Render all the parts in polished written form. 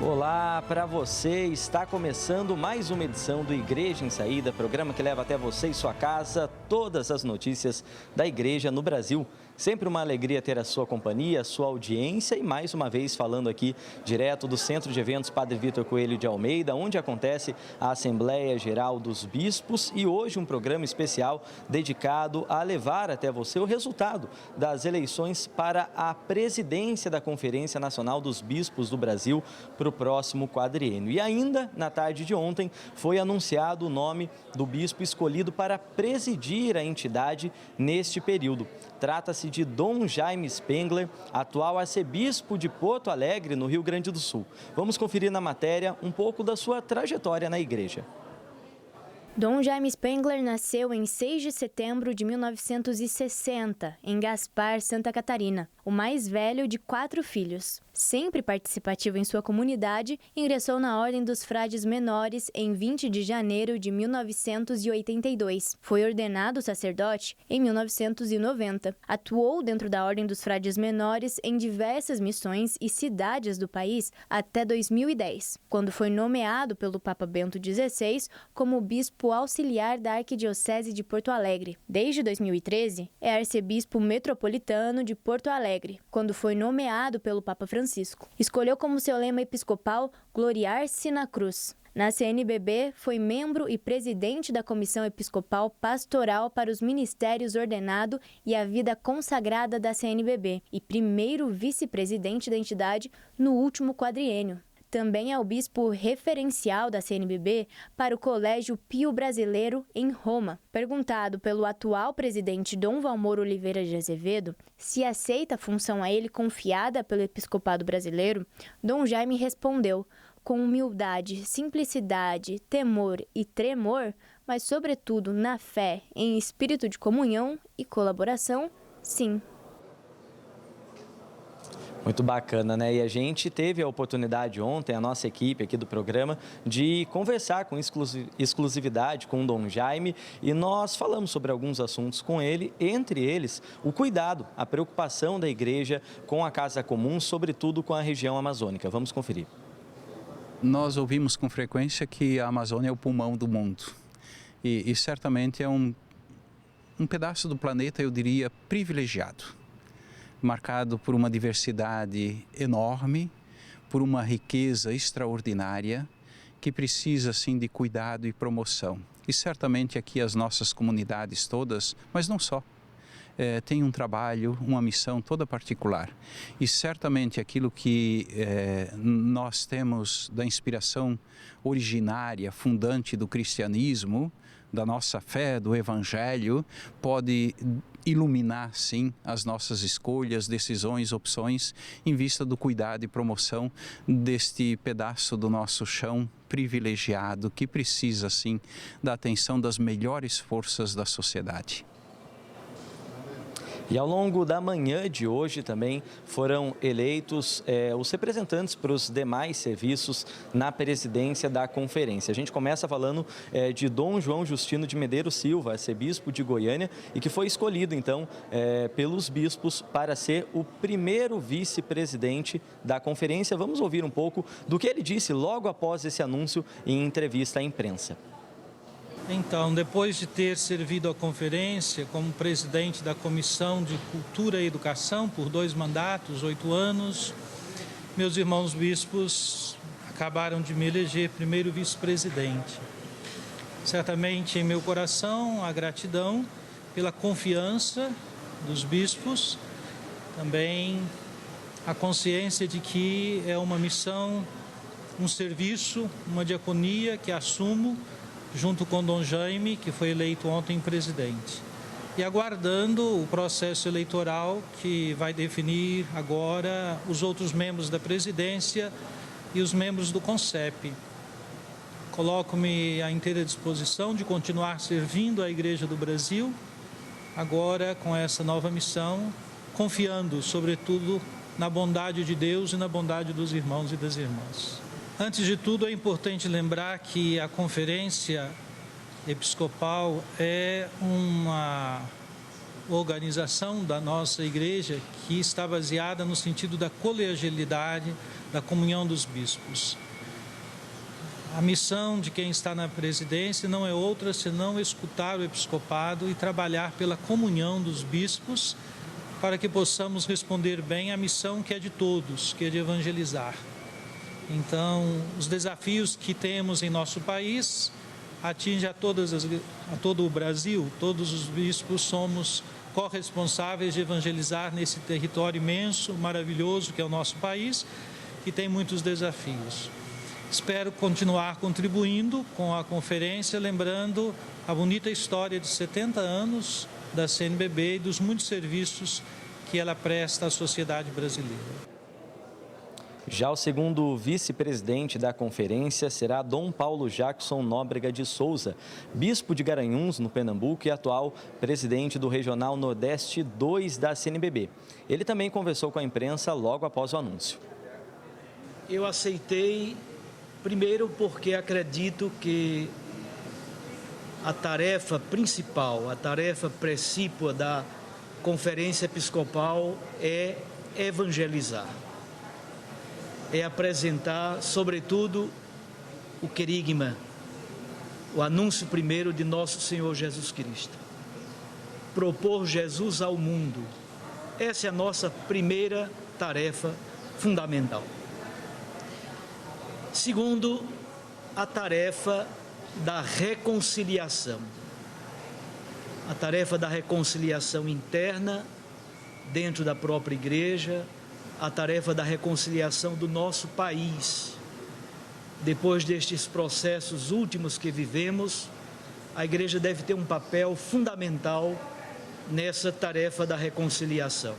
Olá para você, está começando mais uma edição do Igreja em Saída, programa que leva até você e sua casa todas as notícias da igreja no Brasil. Sempre uma alegria ter a sua companhia, a sua audiência e mais uma vez falando aqui direto do Centro de Eventos Padre Vitor Coelho de Almeida, onde acontece a Assembleia Geral dos Bispos e hoje um programa especial dedicado a levar até você o resultado das eleições para a presidência da Conferência Nacional dos Bispos do Brasil para o próximo quadriênio. E ainda na tarde de ontem foi anunciado o nome do bispo escolhido para presidir a entidade neste período. Trata-se de Dom Jaime Spengler, atual arcebispo de Porto Alegre, no Rio Grande do Sul. Vamos conferir na matéria um pouco da sua trajetória na igreja. Dom Jaime Spengler nasceu em 6 de setembro de 1960, em Gaspar, Santa Catarina, o mais velho de 4 filhos. Sempre participativo em sua comunidade, ingressou na Ordem dos Frades Menores em 20 de janeiro de 1982. Foi ordenado sacerdote em 1990. Atuou dentro da Ordem dos Frades Menores em diversas missões e cidades do país até 2010, quando foi nomeado pelo Papa Bento XVI como bispo auxiliar da Arquidiocese de Porto Alegre. Desde 2013, é arcebispo metropolitano de Porto Alegre, quando foi nomeado pelo Papa Francisco. Escolheu como seu lema episcopal Gloriar-se na Cruz. Na CNBB, foi membro e presidente da Comissão Episcopal Pastoral para os Ministérios Ordenado e a Vida Consagrada da CNBB e primeiro vice-presidente da entidade no último quadriênio. Também é o bispo referencial da CNBB para o Colégio Pio Brasileiro, em Roma. Perguntado pelo atual presidente Dom Valmor Oliveira de Azevedo se aceita a função a ele confiada pelo episcopado brasileiro, Dom Jaime respondeu: com humildade, simplicidade, temor e tremor, mas sobretudo na fé, em espírito de comunhão e colaboração, sim. Muito bacana, né? E a gente teve a oportunidade ontem, a nossa equipe aqui do programa, de conversar com exclusividade com o Dom Jaime e nós falamos sobre alguns assuntos com ele, entre eles o cuidado, a preocupação da igreja com a Casa Comum, sobretudo com a região amazônica. Vamos conferir. Nós ouvimos com frequência que a Amazônia é o pulmão do mundo e certamente é um pedaço do planeta, eu diria, privilegiado, marcado por uma diversidade enorme, por uma riqueza extraordinária, que precisa, sim, de cuidado e promoção. E certamente aqui as nossas comunidades todas, mas não só, têm um trabalho, uma missão toda particular. E certamente aquilo que nós temos da inspiração originária, fundante do cristianismo, da nossa fé, do Evangelho, pode iluminar, sim, as nossas escolhas, decisões, opções, em vista do cuidado e promoção deste pedaço do nosso chão privilegiado, que precisa, sim, da atenção das melhores forças da sociedade. E ao longo da manhã de hoje também foram eleitos os representantes para os demais serviços na presidência da conferência. A gente começa falando de Dom João Justino de Medeiros Silva, arcebispo de Goiânia, e que foi escolhido então pelos bispos para ser o primeiro vice-presidente da conferência. Vamos ouvir um pouco do que ele disse logo após esse anúncio em entrevista à imprensa. Então, depois de ter servido a conferência como presidente da Comissão de Cultura e Educação por 2 mandatos, 8 anos, meus irmãos bispos acabaram de me eleger primeiro vice-presidente. Certamente em meu coração a gratidão pela confiança dos bispos, também a consciência de que é uma missão, um serviço, uma diaconia que assumo junto com Dom Jaime, que foi eleito ontem presidente. E aguardando o processo eleitoral que vai definir agora os outros membros da presidência e os membros do CONCEP. Coloco-me à inteira disposição de continuar servindo a Igreja do Brasil, agora com essa nova missão, confiando, sobretudo, na bondade de Deus e na bondade dos irmãos e das irmãs. Antes de tudo, é importante lembrar que a Conferência Episcopal é uma organização da nossa igreja que está baseada no sentido da colegialidade, da comunhão dos bispos. A missão de quem está na presidência não é outra senão escutar o episcopado e trabalhar pela comunhão dos bispos para que possamos responder bem à missão que é de todos, que é de evangelizar. Então, os desafios que temos em nosso país atingem a todo o Brasil. Todos os bispos somos corresponsáveis de evangelizar nesse território imenso, maravilhoso que é o nosso país, que tem muitos desafios. Espero continuar contribuindo com a conferência, lembrando a bonita história de 70 anos da CNBB e dos muitos serviços que ela presta à sociedade brasileira. Já o segundo vice-presidente da conferência será Dom Paulo Jackson Nóbrega de Souza, bispo de Garanhuns, no Pernambuco, e atual presidente do Regional Nordeste 2 da CNBB. Ele também conversou com a imprensa logo após o anúncio. Eu aceitei, primeiro porque acredito que a tarefa principal, a tarefa precípua da Conferência Episcopal é evangelizar. É apresentar, sobretudo, o querigma, o anúncio primeiro de nosso Senhor Jesus Cristo. Propor Jesus ao mundo. Essa é a nossa primeira tarefa fundamental. Segundo, a tarefa da reconciliação. A tarefa da reconciliação interna, dentro da própria igreja, a tarefa da reconciliação do nosso país. Depois destes processos últimos que vivemos, a igreja deve ter um papel fundamental nessa tarefa da reconciliação.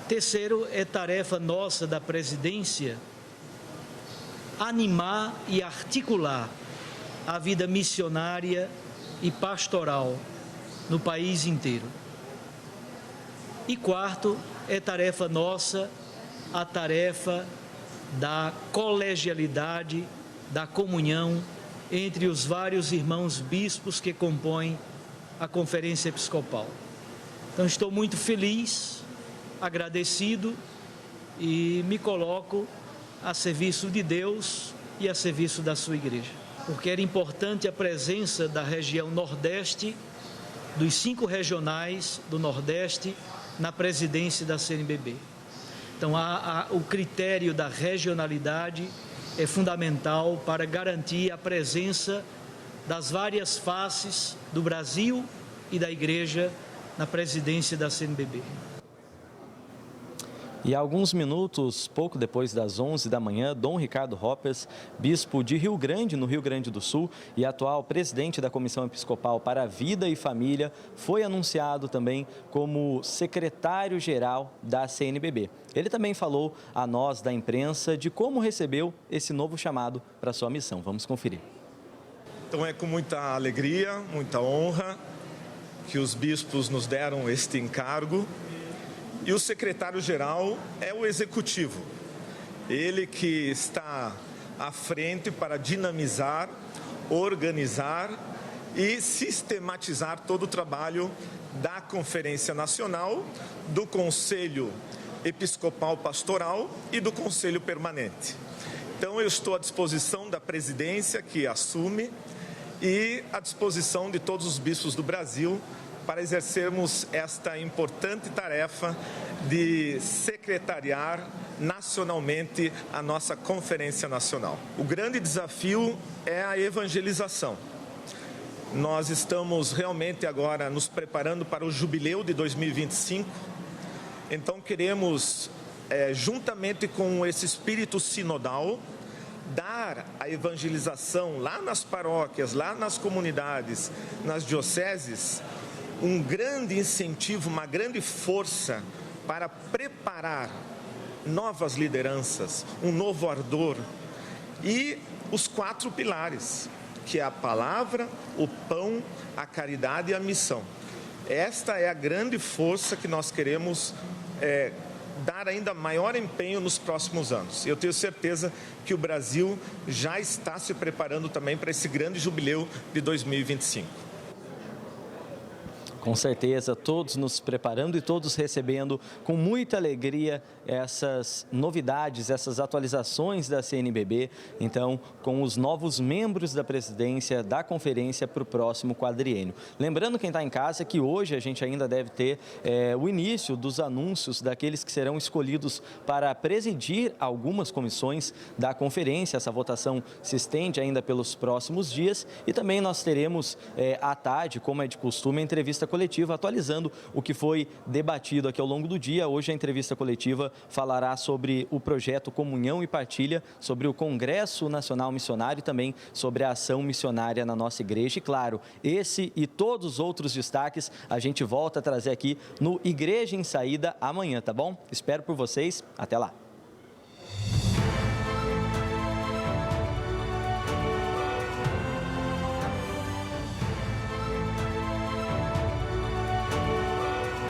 Terceiro, é tarefa nossa da presidência animar e articular a vida missionária e pastoral no país inteiro. E quarto, é tarefa nossa a tarefa da colegialidade, da comunhão entre os vários irmãos bispos que compõem a Conferência Episcopal. Então, estou muito feliz, agradecido e me coloco a serviço de Deus e a serviço da sua igreja. Porque era importante a presença da região Nordeste, dos 5 regionais do Nordeste, na presidência da CNBB. Então, o critério da regionalidade é fundamental para garantir a presença das várias faces do Brasil e da Igreja na presidência da CNBB. E há alguns minutos, pouco depois das 11 da manhã, Dom Ricardo Hoppers, bispo de Rio Grande, no Rio Grande do Sul, e atual presidente da Comissão Episcopal para a Vida e Família, foi anunciado também como secretário-geral da CNBB. Ele também falou a nós da imprensa de como recebeu esse novo chamado para sua missão. Vamos conferir. Então é com muita alegria, muita honra que os bispos nos deram este encargo. E o secretário-geral é o executivo, ele que está à frente para dinamizar, organizar e sistematizar todo o trabalho da Conferência Nacional, do Conselho Episcopal Pastoral e do Conselho Permanente. Então eu estou à disposição da presidência que assume e à disposição de todos os bispos do Brasil para exercermos esta importante tarefa de secretariar nacionalmente a nossa Conferência Nacional. O grande desafio é a evangelização. Nós estamos realmente agora nos preparando para o jubileu de 2025, então queremos, juntamente com esse espírito sinodal, dar a evangelização lá nas paróquias, lá nas comunidades, nas dioceses, um grande incentivo, uma grande força para preparar novas lideranças, um novo ardor e os 4 pilares, que é a palavra, o pão, a caridade e a missão. Esta é a grande força que nós queremos dar ainda maior empenho nos próximos anos. Eu tenho certeza que o Brasil já está se preparando também para esse grande jubileu de 2025. Com certeza, todos nos preparando e todos recebendo com muita alegria essas novidades, essas atualizações da CNBB, então, com os novos membros da presidência da conferência para o próximo quadriênio. Lembrando quem está em casa que hoje a gente ainda deve ter o início dos anúncios daqueles que serão escolhidos para presidir algumas comissões da conferência. Essa votação se estende ainda pelos próximos dias e também nós teremos à tarde, como é de costume, a entrevista coletiva atualizando o que foi debatido aqui ao longo do dia. Hoje a entrevista coletiva falará sobre o projeto Comunhão e Partilha, sobre o Congresso Nacional Missionário e também sobre a ação missionária na nossa igreja. E claro, esse e todos os outros destaques a gente volta a trazer aqui no Igreja em Saída amanhã, tá bom? Espero por vocês. Até lá.